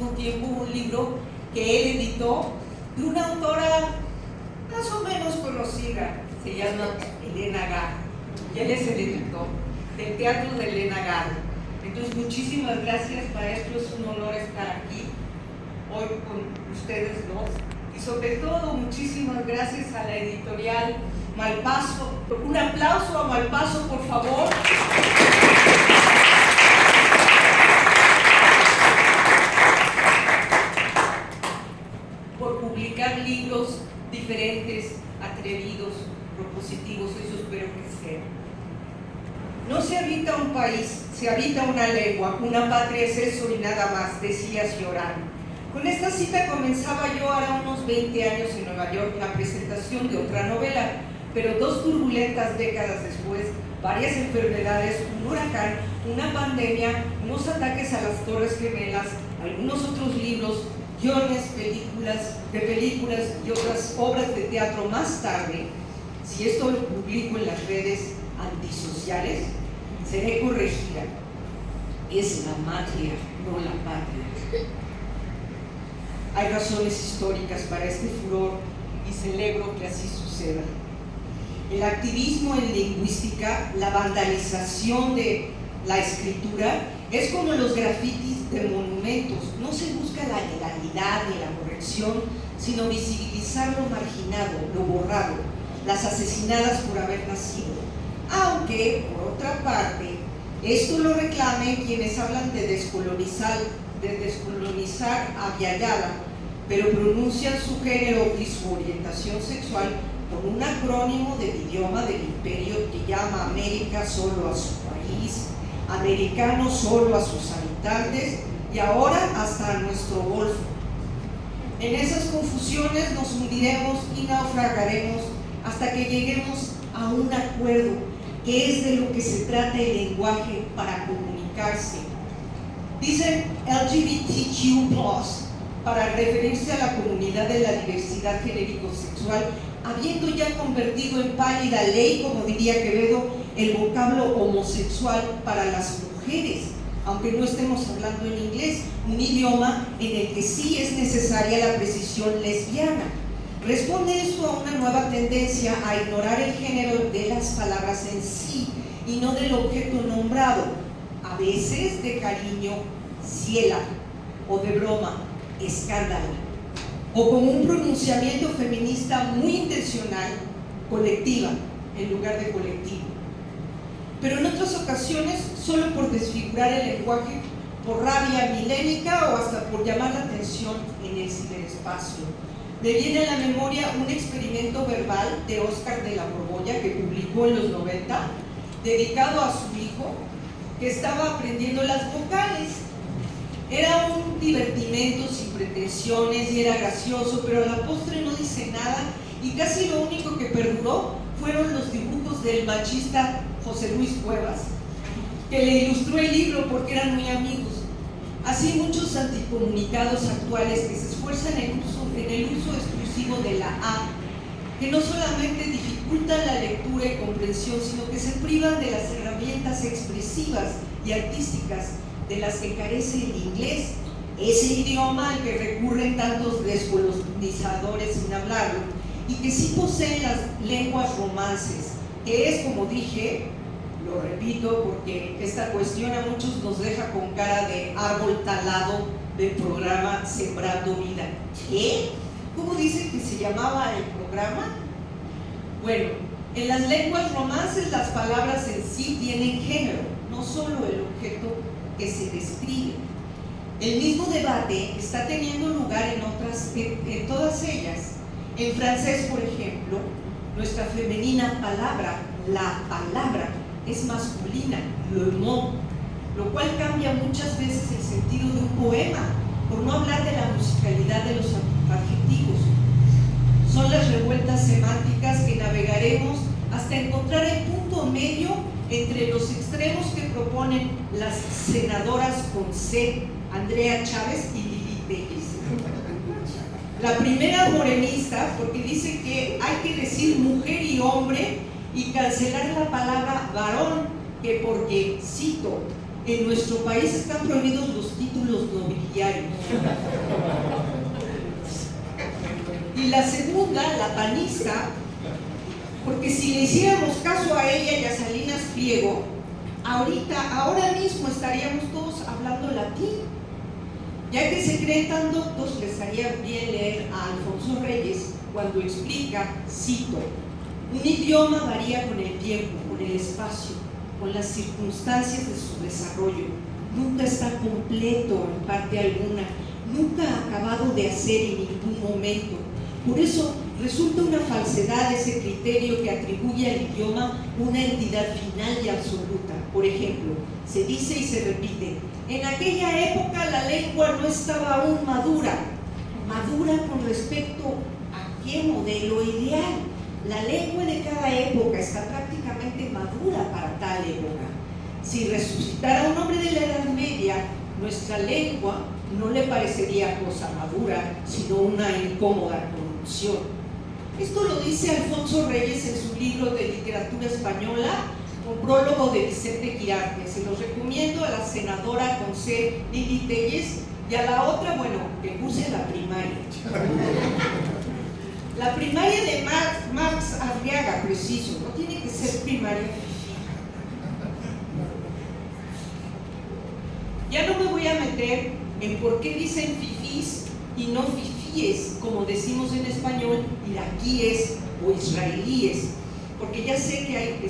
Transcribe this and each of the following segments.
muchísimo tiempo un libro que él editó de una autora más o menos conocida, se llama Elena Garro, y él es el editor del Teatro de Elena Garro. Entonces, muchísimas gracias, maestro, es un honor estar aquí hoy con ustedes dos, y sobre todo muchísimas gracias a la editorial Malpaso. Un aplauso a Malpaso, por favor. Por publicar libros diferentes, atrevidos, propositivos, eso espero que sea. No se habita un país, se habita una lengua, una patria es eso y nada más, decías llorando. Con esta cita comenzaba yo ahora unos 20 años en Nueva York la presentación de otra novela, pero 2 turbulentas décadas después, varias enfermedades, un huracán, una pandemia, unos ataques a las Torres Gemelas, algunos otros libros, guiones, películas y otras obras de teatro más tarde, si esto lo publico en las redes antisociales, seré corregida. Es la matria, no la patria. Hay razones históricas para este furor y celebro que así suceda. El activismo en lingüística, la vandalización de la escritura, es como los grafitis de monumentos. No se busca la legalidad ni la corrección, sino visibilizar lo marginado, lo borrado, las asesinadas por haber nacido. Aunque, por otra parte, esto lo reclamen quienes hablan de descolonizar a Yayala, pero pronuncian su género y su orientación sexual con un acrónimo del idioma del imperio que llama América solo a su país, americano solo a sus habitantes y ahora hasta a nuestro golfo. En esas confusiones nos hundiremos y naufragaremos hasta que lleguemos a un acuerdo, que es de lo que se trata el lenguaje para comunicarse. Dicen LGBTQ+, para referirse a la comunidad de la diversidad genérico-sexual, habiendo ya convertido en pálida ley, como diría Quevedo, el vocablo homosexual para las mujeres, aunque no estemos hablando en inglés, un idioma en el que sí es necesaria la precisión lesbiana. Responde esto a una nueva tendencia a ignorar el género de las palabras en sí y no del objeto nombrado, a veces de cariño, ciela, o de broma, escándalo, o como un pronunciamiento feminista muy intencional, colectiva, en lugar de colectivo. Pero en otras ocasiones, solo por desfigurar el lenguaje, por rabia milénica o hasta por llamar la atención en el ciberespacio. Me viene a la memoria un experimento verbal de Óscar de la Borbolla que publicó en los 90, dedicado a su hijo, que estaba aprendiendo las vocales. Era un divertimento sin pretensiones y era gracioso, pero a la postre no dice nada y casi lo único que perduró fueron los dibujos del machista José Luis Cuevas, que le ilustró el libro porque eran muy amigos. Así muchos anticomunicados actuales que se esfuerzan en el uso exclusivo de la A, que no solamente dificultan la lectura y comprensión, sino que se privan de las herramientas expresivas y artísticas de las que carece el inglés, ese idioma al que recurren tantos descolonizadores sin hablarlo, y que sí poseen las lenguas romances, que es, como dije, lo repito porque esta cuestión a muchos nos deja con cara de árbol talado del programa Sembrando Vida. ¿Qué? ¿Cómo dice que se llamaba el programa? Bueno, en las lenguas romances las palabras en sí tienen género, no solo el objeto que se describe. El mismo debate está teniendo lugar en todas ellas. En francés, por ejemplo, nuestra femenina palabra, la palabra, es masculina, le mot, lo cual cambia muchas veces el sentido de un poema, por no hablar de la musicalidad de los adjetivos. Son las revueltas semánticas que navegaremos hasta encontrar el punto medio entre los extremos que proponen las senadoras con C, Andrea Chávez y Lili Telles. La primera morenista, porque dice que hay que decir mujer y hombre y cancelar la palabra varón, que porque, cito, en nuestro país están prohibidos los títulos nobiliarios. Y la segunda, la panista, porque si le hiciéramos caso a ella y a Salinas Pliego, ahora mismo estaríamos todos hablando latín. Ya que se creen tan doctos, les haría bien leer a Alfonso Reyes cuando explica, cito: un idioma varía con el tiempo, con el espacio, con las circunstancias de su desarrollo. Nunca está completo en parte alguna, nunca acabado de hacer en ningún momento. Por eso resulta una falsedad ese criterio que atribuye al idioma una entidad final y absoluta. Por ejemplo, se dice y se repite: en aquella época la lengua no estaba aún madura. ¿Madura con respecto a qué modelo ideal? La lengua de cada época está prácticamente madura para tal época. Si resucitara un hombre de la Edad Media, nuestra lengua no le parecería cosa madura, sino una incómoda corrupción. Esto lo dice Alfonso Reyes en su libro de literatura española, con prólogo de Vicente Quirarte. Se los recomiendo a la senadora con C, Lili Telles, y a la otra, bueno, que curse la primaria. La primaria de Marx Arriaga, preciso, no tiene que ser primaria. Ya no me voy a meter en por qué dicen fifís y no fifíes, como decimos en español, iraquíes o israelíes, porque ya sé que hay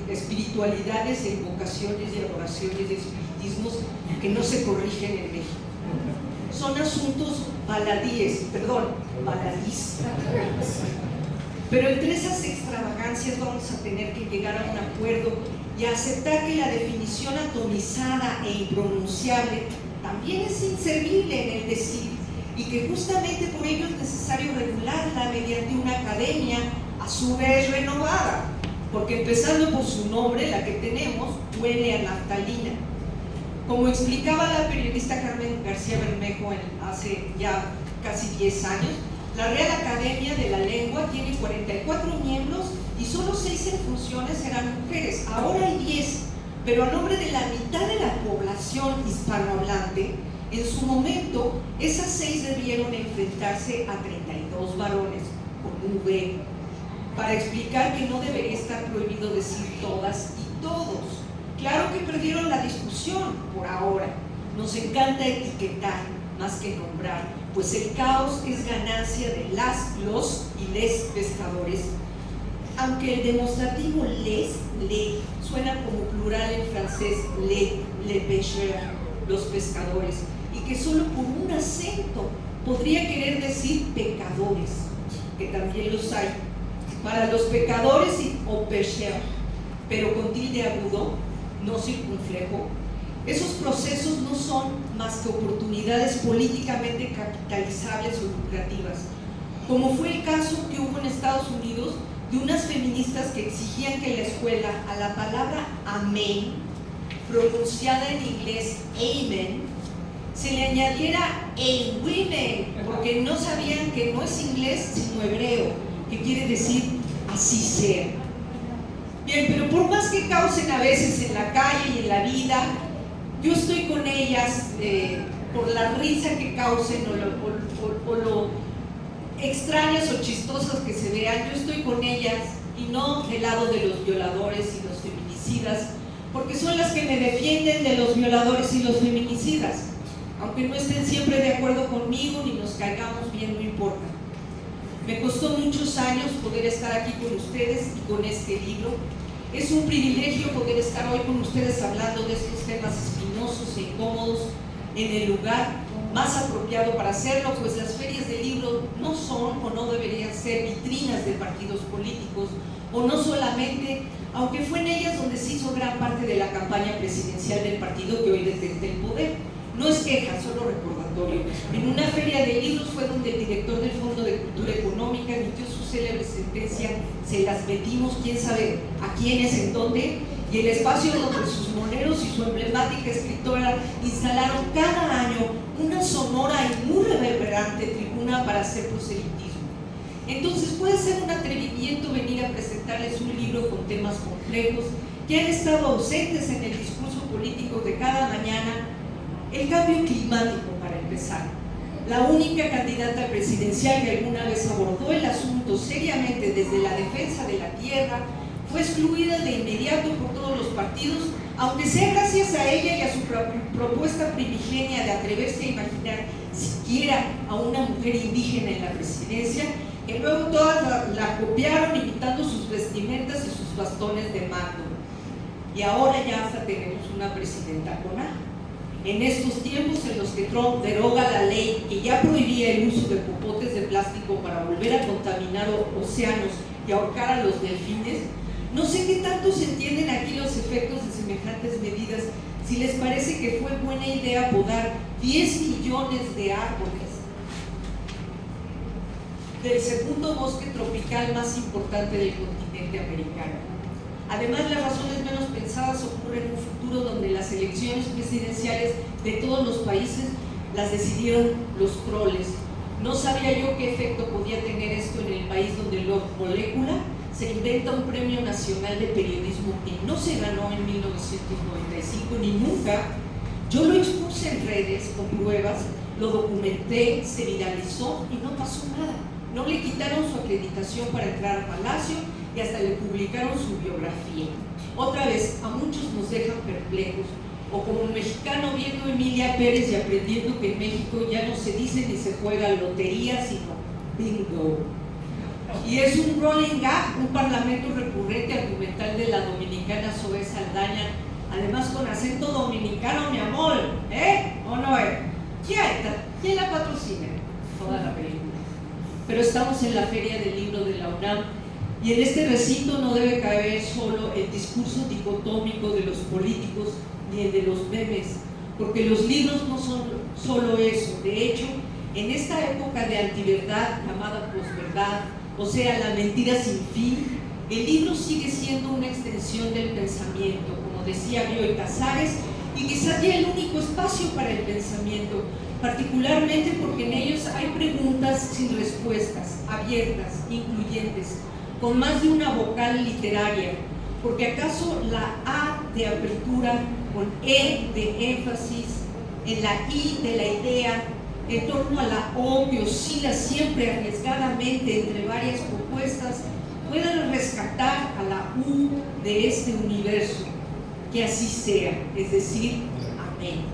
espiritualidades e invocaciones y adoraciones de espiritismos que no se corrigen en México. Son asuntos baladíes. Pero entre esas extravagancias vamos a tener que llegar a un acuerdo y a aceptar que la definición atomizada e impronunciable también es inservible en el decir, y que justamente por ello es necesario regularla mediante una academia a su vez renovada, porque empezando por su nombre, la que tenemos huele a naftalina. Como explicaba la periodista Carmen García Bermejo hace ya casi 10 años, la Real Academia de la Lengua tiene 44 miembros y solo 6 en funciones eran mujeres. Ahora hay 10, pero a nombre de la mitad de la población hispanohablante, en su momento esas 6 debieron enfrentarse a 32 varones con V, para explicar que no debería estar prohibido decir todas y todos. Claro que perdieron la discusión por ahora. Nos encanta etiquetar más que nombrar, pues el caos es ganancia de los y les pescadores. Aunque el demostrativo les suena como plural en francés, les pêcheurs, los pescadores, y que solo por un acento podría querer decir pecadores, que también los hay, para los pecadores o pêcheurs, pero con tilde agudo, no circunflejo. Esos procesos no son más que oportunidades políticamente capitalizables o lucrativas, como fue el caso que hubo en Estados Unidos de unas feministas que exigían que en la escuela a la palabra amén, pronunciada en inglés amen, se le añadiera el women, porque no sabían que no es inglés sino hebreo, que quiere decir así sea. Bien, pero por más que causen a veces en la calle y en la vida, yo estoy con ellas por la risa que causen o lo extrañas o chistosas que se vean. Yo estoy con ellas y no del lado de los violadores y los feminicidas, porque son las que me defienden de los violadores y los feminicidas. Aunque no estén siempre de acuerdo conmigo ni nos caigamos bien, no importa. Me costó muchos años poder estar aquí con ustedes y con este libro. Es un privilegio poder estar hoy con ustedes hablando de estos temas espinosos e incómodos en el lugar más apropiado para hacerlo, pues las ferias de libro no son o no deberían ser vitrinas de partidos políticos, o no solamente, aunque fue en ellas donde se hizo gran parte de la campaña presidencial del partido que hoy detenta el poder. No es queja, solo recordatorio. En una feria de libros fue donde el director del Fondo de Cultura Económica emitió su célebre sentencia: se las metimos, quién sabe a quiénes, en dónde, y el espacio donde sus moneros y su emblemática escritora instalaron cada año una sonora y muy reverberante tribuna para hacer proselitismo. Entonces puede ser un atrevimiento venir a presentarles un libro con temas complejos que han estado ausentes en el discurso político de cada mañana. El cambio climático, para empezar. La única candidata presidencial que alguna vez abordó el asunto seriamente desde la defensa de la tierra fue excluida de inmediato por todos los partidos, aunque sea gracias a ella y a su propuesta primigenia de atreverse a imaginar siquiera a una mujer indígena en la presidencia, que luego todas la copiaron imitando sus vestimentas y sus bastones de mando. Y ahora ya hasta tenemos una presidenta con A. En estos tiempos en los que Trump deroga la ley que ya prohibía el uso de popotes de plástico para volver a contaminar océanos y ahorcar a los delfines, no sé qué tanto se entienden aquí los efectos de semejantes medidas, si les parece que fue buena idea podar 10 millones de árboles del segundo bosque tropical más importante del continente americano. Además, las razones menos pensadas ocurren en un futuro donde las elecciones presidenciales de todos los países las decidieron los troles. No sabía yo qué efecto podía tener esto en el país donde Lord Molécula se inventa un premio nacional de periodismo que no se ganó en 1995 ni nunca. Yo lo expuse en redes con pruebas, lo documenté, se viralizó y no pasó nada. No le quitaron su acreditación para entrar al Palacio y hasta le publicaron su biografía. Otra vez, a muchos nos dejan perplejos, o como un mexicano viendo a Emilia Pérez y aprendiendo que en México ya no se dice ni se juega lotería, sino bingo. Y es un rolling gag, un parlamento recurrente argumental de la dominicana Zoe Saldaña, además con acento dominicano, mi amor, ¿o no es? ¿Quién la patrocina? Toda la película. Pero estamos en la Feria del Libro de la UNAM, y en este recinto no debe caber solo el discurso dicotómico de los políticos ni el de los memes, porque los libros no son solo eso. De hecho, en esta época de antiverdad llamada posverdad, o sea, la mentira sin fin, el libro sigue siendo una extensión del pensamiento, como decía Bioy Casares, y quizás ya el único espacio para el pensamiento, particularmente porque en ellos hay preguntas sin respuestas, abiertas, incluyentes, con más de una vocal literaria, porque acaso la A de apertura con E de énfasis, en la I de la idea, en torno a la O que oscila siempre arriesgadamente entre varias propuestas, puedan rescatar a la U de este universo. Que así sea, es decir, amén.